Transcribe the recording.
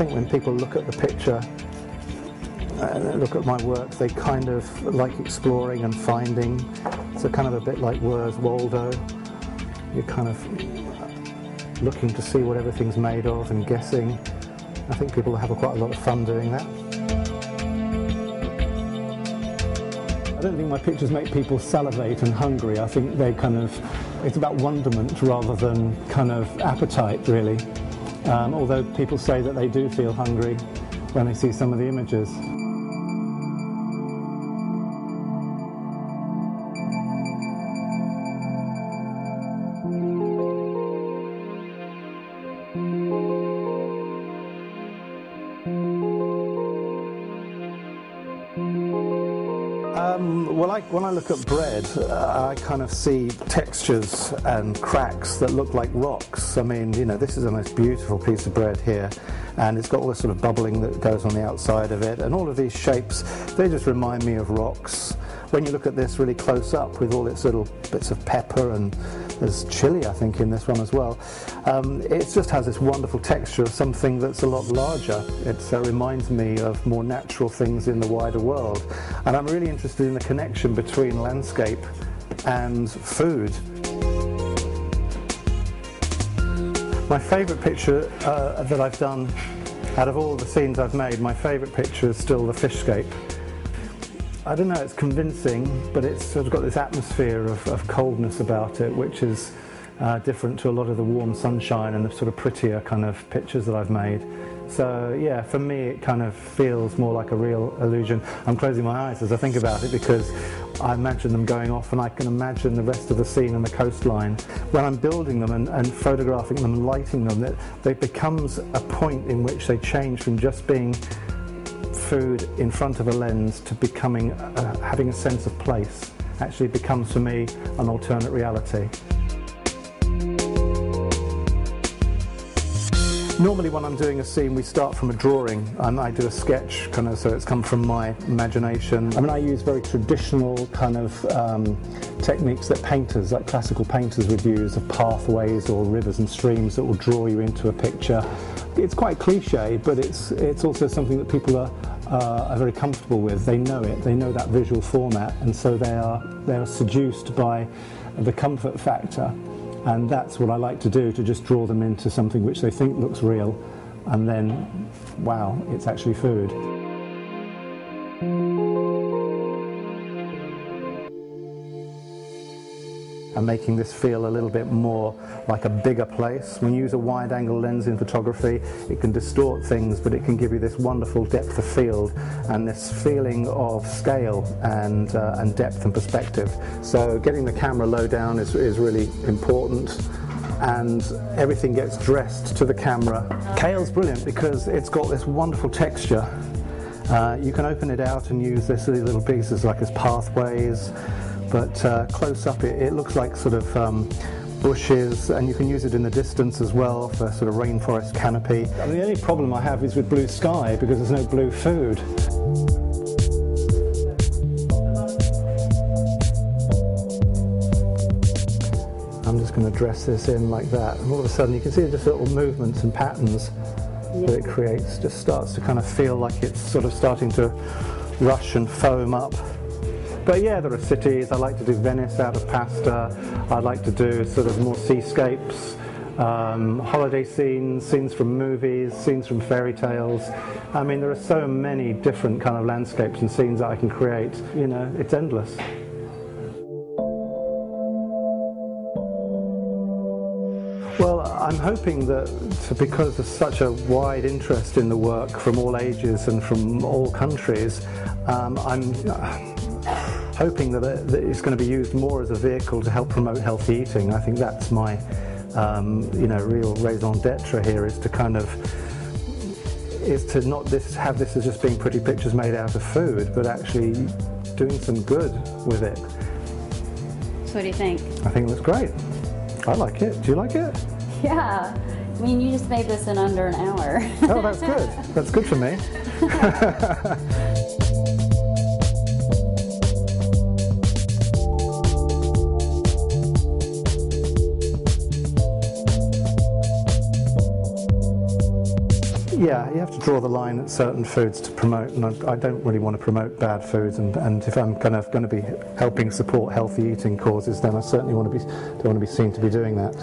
think when people look at the picture, look at my work, they kind of like exploring and finding. So kind of a bit like Where's Waldo? You're kind of looking to see what everything's made of and guessing. I think people have quite a lot of fun doing that. I don't think my pictures make people salivate and hungry. I think they kind of, it's about wonderment rather than kind of appetite, really. Although people say that they do feel hungry when they see some of the images. Well, when I look at bread, I kind of see textures and cracks that look like rocks. I mean, you know, this is the most beautiful piece of bread here, and it's got all this sort of bubbling that goes on the outside of it, and all of these shapes, they just remind me of rocks. When you look at this really close up with all its little bits of pepper, and there's chili, I think, in this one as well, it just has this wonderful texture of something that's a lot larger. It reminds me of more natural things in the wider world. And I'm really interested in the connection between landscape and food. My favourite picture that I've done, out of all the scenes I've made, my favourite picture is still the fishscape. I don't know, it's convincing, but it's sort of got this atmosphere of coldness about it, which is different to a lot of the warm sunshine and the sort of prettier kind of pictures that I've made. So yeah, for me it kind of feels more like a real illusion. I'm closing my eyes as I think about it because I imagine them going off, and I can imagine the rest of the scene and the coastline. When I'm building them and photographing them and lighting them, there becomes a point in which they change from just being food in front of a lens to becoming having a sense of place. Actually becomes for me an alternate reality. Normally when I'm doing a scene we start from a drawing, and I do a sketch kind of, so it's come from my imagination. I mean, I use very traditional kind of techniques that painters, like classical painters, would use, of pathways or rivers and streams that will draw you into a picture. It's quite cliche, but it's also something that people are very comfortable with. They know it, they know that visual format, and so they are seduced by the comfort factor. And that's what I like to do, to just draw them into something which they think looks real, and then, wow, it's actually food. And making this feel a little bit more like a bigger place. When you use a wide-angle lens in photography, it can distort things, but it can give you this wonderful depth of field and this feeling of scale and depth and perspective. So getting the camera low down is really important, and everything gets dressed to the camera. Kale's brilliant because it's got this wonderful texture. You can open it out and use these little pieces like as pathways. But close up it looks like sort of bushes, and you can use it in the distance as well for sort of rainforest canopy. I mean, the only problem I have is with blue sky because there's no blue food. I'm just going to dress this in like that, and all of a sudden you can see just little movements and patterns that it creates. Just starts to kind of feel like it's sort of starting to rush and foam up. But yeah, there are cities. I like to do Venice out of pasta. I like to do sort of more seascapes, holiday scenes, scenes from movies, scenes from fairy tales. I mean, there are so many different kind of landscapes and scenes that I can create. You know, it's endless. Well, I'm hoping that because there's such a wide interest in the work from all ages and from all countries, I'm hoping that it's going to be used more as a vehicle to help promote healthy eating. I think that's my, real raison d'etre here, is to not have this as just being pretty pictures made out of food, but actually doing some good with it. So what do you think? I think it looks great. I like it. Do you like it? Yeah. I mean, you just made this in under an hour. Oh, that's good. That's good for me. Yeah, you have to draw the line at certain foods to promote, and I don't really want to promote bad foods. And if I'm going to be helping support healthy eating causes, then I certainly don't want to be seen to be doing that.